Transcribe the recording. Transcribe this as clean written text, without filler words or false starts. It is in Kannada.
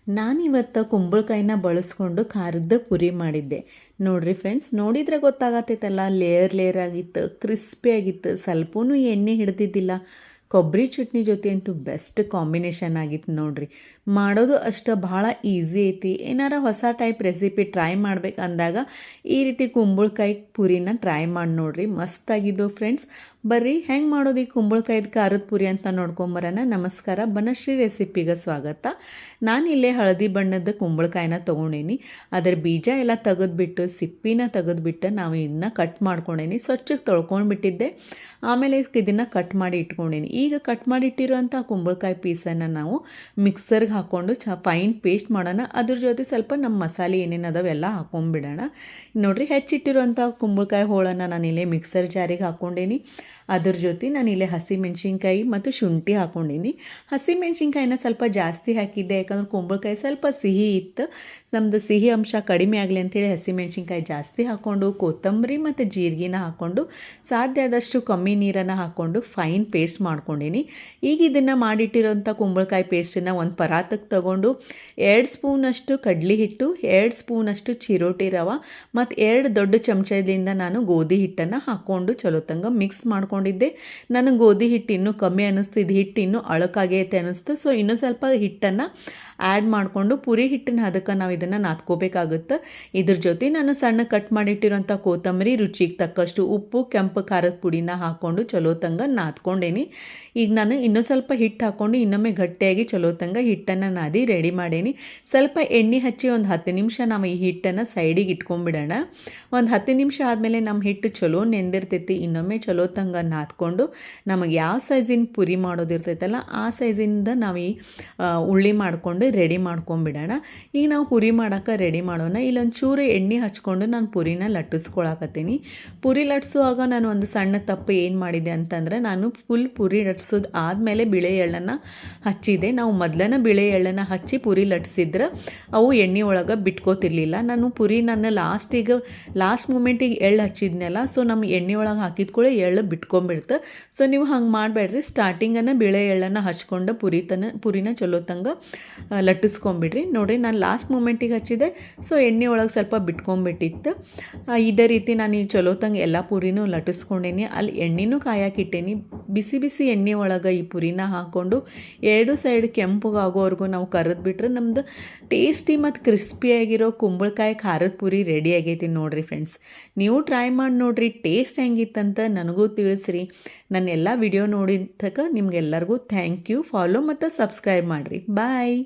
ನಾನಿವತ್ತು ಕುಂಬಳಕಾಯಿನ ಬಳಸ್ಕೊಂಡು ಖಾರದ ಪುರಿ ಮಾಡಿದ್ದೆ. ನೋಡ್ರಿ ಫ್ರೆಂಡ್ಸ್, ನೋಡಿದರೆ ಗೊತ್ತಾಗತ್ತೈತಲ್ಲ, ಲೇಯರ್ ಲೇಯರ್ ಆಗಿತ್ತು, ಕ್ರಿಸ್ಪಿ ಆಗಿತ್ತು, ಸ್ವಲ್ಪೂ ಎಣ್ಣೆ ಹಿಡ್ದಿದ್ದಿಲ್ಲ. ಕೊಬ್ಬರಿ ಚಟ್ನಿ ಜೊತೆ ಅಂತೂ ಬೆಸ್ಟ್ ಕಾಂಬಿನೇಷನ್ ಆಗಿತ್ತು ನೋಡ್ರಿ. ಮಾಡೋದು ಅಷ್ಟು ಭಾಳ ಈಸಿ ಐತಿ. ಏನಾರ ಹೊಸ ಟೈಪ್ ರೆಸಿಪಿ ಟ್ರೈ ಮಾಡ್ಬೇಕು ಅಂದಾಗ ಈ ರೀತಿ ಕುಂಬಳಕಾಯಿ ಪುರಿನ ಟ್ರೈ ಮಾಡಿ ನೋಡ್ರಿ, ಮಸ್ತಾಗಿದ್ದು ಫ್ರೆಂಡ್ಸ್. ಬರ್ರಿ ಹೆಂಗೆ ಮಾಡೋದು ಈ ಕುಂಬಳಕಾಯಿದ ಖಾರದ ಪುರಿ ಅಂತ ನೋಡ್ಕೊಂಬರೋಣ. ನಮಸ್ಕಾರ, ಬನಶ್ರೀ ರೆಸಿಪಿಗೆ ಸ್ವಾಗತ. ನಾನಿಲ್ಲೇ ಹಳದಿ ಬಣ್ಣದ ಕುಂಬಳಕಾಯಿನ ತೊಗೊಂಡೇನಿ. ಅದರ ಬೀಜ ಎಲ್ಲ ತೆಗೆದ್ಬಿಟ್ಟು ಸಿಪ್ಪಿನ ತೆಗೆದ್ಬಿಟ್ಟು ನಾವು ಇದನ್ನ ಕಟ್ ಮಾಡ್ಕೊಂಡೇನಿ. ಸ್ವಚ್ಛಕ್ಕೆ ತೊಳ್ಕೊಂಡ್ಬಿಟ್ಟಿದ್ದೆ. ಆಮೇಲೆ ಇದನ್ನು ಕಟ್ ಮಾಡಿ ಇಟ್ಕೊಂಡೇನಿ. ಈಗ ಕಟ್ ಮಾಡಿ ಇಟ್ಟಿರೋಂಥ ಕುಂಬಳಕಾಯಿ ಪೀಸನ್ನು ನಾವು ಮಿಕ್ಸರ್ಗೆ ಹಾಕ್ಕೊಂಡು ಫೈನ್ ಪೇಸ್ಟ್ ಮಾಡೋಣ. ಅದ್ರ ಜೊತೆ ಸ್ವಲ್ಪ ನಮ್ಮ ಮಸಾಲೆ ಏನೇನು ಅದಾವೆಲ್ಲ ಹಾಕೊಂಡ್ಬಿಡೋಣ. ನೋಡಿರಿ, ಹೆಚ್ಚಿಟ್ಟಿರೋಂಥ ಕುಂಬಳಕಾಯಿ ಹೋಳನ್ನು ನಾನಿಲ್ಲೇ ಮಿಕ್ಸರ್ ಜಾರಿಗೆ ಹಾಕ್ಕೊಂಡೇನಿ. ಅದ್ರ ಜೊತೆ ನಾನಿಲ್ಲೇ ಹಸಿಮೆಣ್ಸಿನ್ಕಾಯಿ ಮತ್ತು ಶುಂಠಿ ಹಾಕ್ಕೊಂಡೀನಿ. ಹಸಿಮೆಣ್ಸಿನ್ಕಾಯಿನ ಸ್ವಲ್ಪ ಜಾಸ್ತಿ ಹಾಕಿದ್ದೆ, ಯಾಕಂದ್ರೆ ಕುಂಬಳಕಾಯಿ ಸ್ವಲ್ಪ ಸಿಹಿ ಇತ್ತು. ನಮ್ಮದು ಸಿಹಿ ಅಂಶ ಕಡಿಮೆ ಆಗಲಿ ಅಂಥೇಳಿ ಹಸಿಮೆಣ್ಸಿನ್ಕಾಯಿ ಜಾಸ್ತಿ ಹಾಕ್ಕೊಂಡು ಕೊತ್ತಂಬರಿ ಮತ್ತು ಜೀರಿಗೆನ ಹಾಕ್ಕೊಂಡು ಸಾಧ್ಯ ಆದಷ್ಟು ಕಮ್ಮಿ ನೀರನ್ನು ಹಾಕ್ಕೊಂಡು ಫೈನ್ ಪೇಸ್ಟ್ ಮಾಡ್ಕೊಂಡೀನಿ. ಈಗ ಇದನ್ನು ಮಾಡಿಟ್ಟಿರೋಂಥ ಕುಂಬಳಕಾಯಿ ಪೇಸ್ಟನ್ನು ಒಂದು ಪರಾತಕ್ಕೆ ತಗೊಂಡು 2 ಸ್ಪೂನಷ್ಟು ಕಡ್ಲಿ ಹಿಟ್ಟು, 2 ಸ್ಪೂನಷ್ಟು ಚಿರೋಟಿ ರವೆ ಮತ್ತು 2 ದೊಡ್ಡ ಚಮಚದಿಂದ ನಾನು ಗೋಧಿ ಹಿಟ್ಟನ್ನು ಹಾಕ್ಕೊಂಡು ಚಲೋ ತಂಗ ಮಿಕ್ಸ್ ಮಾಡ್ಕೊಂಡಿದ್ದೆ. ನನಗೆ ಗೋಧಿ ಹಿಟ್ಟು ಇನ್ನೂ ಕಮ್ಮಿ ಅನ್ನಿಸ್ತು, ಇದು ಹಿಟ್ಟು ಇನ್ನೂ ಅಳಕಾಗೈತೆ ಅನ್ನಿಸ್ತು. ಸೊ ಇನ್ನೂ ಸ್ವಲ್ಪ ಹಿಟ್ಟನ್ನು ಆ್ಯಡ್ ಮಾಡಿಕೊಂಡು ಪುರಿ ಹಿಟ್ಟಿನ ಅದಕ್ಕೆ ನಾವು ಇದನ್ನು ನಾದ್ಕೋಬೇಕಾಗುತ್ತೆ. ಇದ್ರ ಜೊತೆ ನಾನು ಸಣ್ಣ ಕಟ್ ಮಾಡಿಟ್ಟಿರೋಂಥ ಕೊತ್ತಂಬರಿ, ರುಚಿಗೆ ತಕ್ಕಷ್ಟು ಉಪ್ಪು, ಕೆಂಪು ಖಾರದ ಪುಡಿನ ಹಾಕ್ಕೊಂಡು ಚಲೋ ತಂಗ ನಾದ್ಕೊಂಡೇನಿ. ಈಗ ನಾನು ಇನ್ನೂ ಸ್ವಲ್ಪ ಹಿಟ್ಟು ಹಾಕ್ಕೊಂಡು ಇನ್ನೊಮ್ಮೆ ಗಟ್ಟಿಯಾಗಿ ಚಲೋ ತಂಗ ಹಿಟ್ಟನ್ನು ನಾದಿ ರೆಡಿ ಮಾಡೇನಿ. ಸ್ವಲ್ಪ ಎಣ್ಣೆ ಹಚ್ಚಿ ಒಂದು 10 ನಿಮಿಷ ನಾವು ಈ ಹಿಟ್ಟನ್ನು ಸೈಡಿಗೆ ಇಟ್ಕೊಂಡ್ಬಿಡೋಣ. ಒಂದು 10 ನಿಮಿಷ ಆದಮೇಲೆ ನಮ್ಮ ಹಿಟ್ಟು ಚಲೋ ನೆಂದಿರ್ತೈತಿ. ಇನ್ನೊಮ್ಮೆ ಚಲೋ ತಂಗ ನಾದ್ಕೊಂಡು ನಮಗೆ ಯಾವ ಸೈಜಿನ ಪುರಿ ಮಾಡೋದಿರ್ತೈತಲ್ಲ ಆ ಸೈಜಿಂದ ನಾವು ಈ ಉಳ್ಳಿ ಮಾಡಿಕೊಂಡು ರೆಡಿ ಮಾಡ್ಕೊಂಬಿಡೋಣ. ಈಗ ನಾವು ಪುರಿ ಮಾಡೋಕೆ ರೆಡಿ ಮಾಡೋಣ. ಇಲ್ಲೊಂದು ಚೂರು ಎಣ್ಣೆ ಹಚ್ಕೊಂಡು ನಾನು ಪುರಿನ ಲಟ್ಟಿಸ್ಕೊಳಕತ್ತೀನಿ. ಪುರಿ ಲಟ್ಸುವಾಗ ನಾನು ಒಂದು ಸಣ್ಣ ತಪ್ಪು ಏನು ಮಾಡಿದೆ ಅಂತಂದರೆ, ನಾನು ಫುಲ್ ಪುರಿ ಲಟ್ಸೋದು ಆದಮೇಲೆ ಬಿಳೆ ಎಳ್ಳನ್ನು ಹಚ್ಚಿದೆ. ನಾವು ಮೊದಲನೇ ಬಿಳೆ ಎಳ್ಳನ್ನು ಹಚ್ಚಿ ಪುರಿ ಲಟ್ಸಿದ್ರೆ ಅವು ಎಣ್ಣೆ ಒಳಗೆ ಬಿಟ್ಕೋತಿರ್ಲಿಲ್ಲ. ನಾನು ಪುರಿ ನನ್ನ ಲಾಸ್ಟ್ ಮೂಮೆಂಟಿಗೆ ಎಳ್ಳು ಹಚ್ಚಿದ್ನಲ್ಲ, ಸೊ ನಮ್ಮ ಎಣ್ಣೆ ಒಳಗೆ ಹಾಕಿದ ಕೂಡ ಎಳ್ಳು ಬಿಟ್ಕೊಂಡ್ಬಿಡ್ತು. ಸೊ ನೀವು ಹಂಗೆ ಮಾಡಬೇಡ್ರಿ. ಸ್ಟಾರ್ಟಿಂಗನ್ನು ಬಿಳೆ ಎಳ್ಳನ್ನು ಹಚ್ಕೊಂಡು ಪುರಿನ ಚಲೋ ತಂಗ ಲಟ್ಟಿಸ್ಕೊಂಬಿಡ್ರಿ. ನೋಡಿರಿ, ನಾನು ಲಾಸ್ಟ್ ಮೂಮೆಂಟಿಗೆ ಹಚ್ಚಿದೆ, ಸೊ ಎಣ್ಣೆ ಒಳಗೆ ಸ್ವಲ್ಪ ಬಿಟ್ಕೊಂಡ್ಬಿಟ್ಟಿತ್ತು. ಇದೇ ರೀತಿ ನಾನು ಈ ಚಲೋ ತಂಗ ಎಲ್ಲ ಪುರಿನೂ ಲಟ್ಟಿಸ್ಕೊಂಡೇನಿ. ಅಲ್ಲಿ ಎಣ್ಣೆನೂ ಕಾಯಕ್ಕಿಟ್ಟೇನಿ. ಬಿಸಿ ಬಿಸಿ ಎಣ್ಣೆ ಒಳಗೆ ಈ ಪುರಿನ ಹಾಕ್ಕೊಂಡು 2 ಸೈಡ್ ಕೆಂಪುಗಾಗೋವರೆಗೂ ನಾವು ಕರೆದ್ಬಿಟ್ರೆ ನಮ್ಮದು ಟೇಸ್ಟಿ ಮತ್ತು ಕ್ರಿಸ್ಪಿಯಾಗಿರೋ ಕುಂಬಳಕಾಯಿ ಖಾರದ ಪುರಿ ರೆಡಿ ಆಗೈತಿ ನೋಡಿರಿ ಫ್ರೆಂಡ್ಸ್. ನೀವು ಟ್ರೈ ಮಾಡಿ ನೋಡಿರಿ, ಟೇಸ್ಟ್ ಹೆಂಗಿತ್ತಂತ ನನಗೂ ತಿಳಿಸ್ರಿ. ನನ್ನ ಎಲ್ಲ ವಿಡಿಯೋ ನೋಡಿದ್ದಕ್ಕೆ ನಿಮ್ಗೆಲ್ಲರಿಗೂ ಥ್ಯಾಂಕ್ ಯು. ಫಾಲೋ ಮತ್ತು ಸಬ್ಸ್ಕ್ರೈಬ್ ಮಾಡಿರಿ. ಬಾಯ್.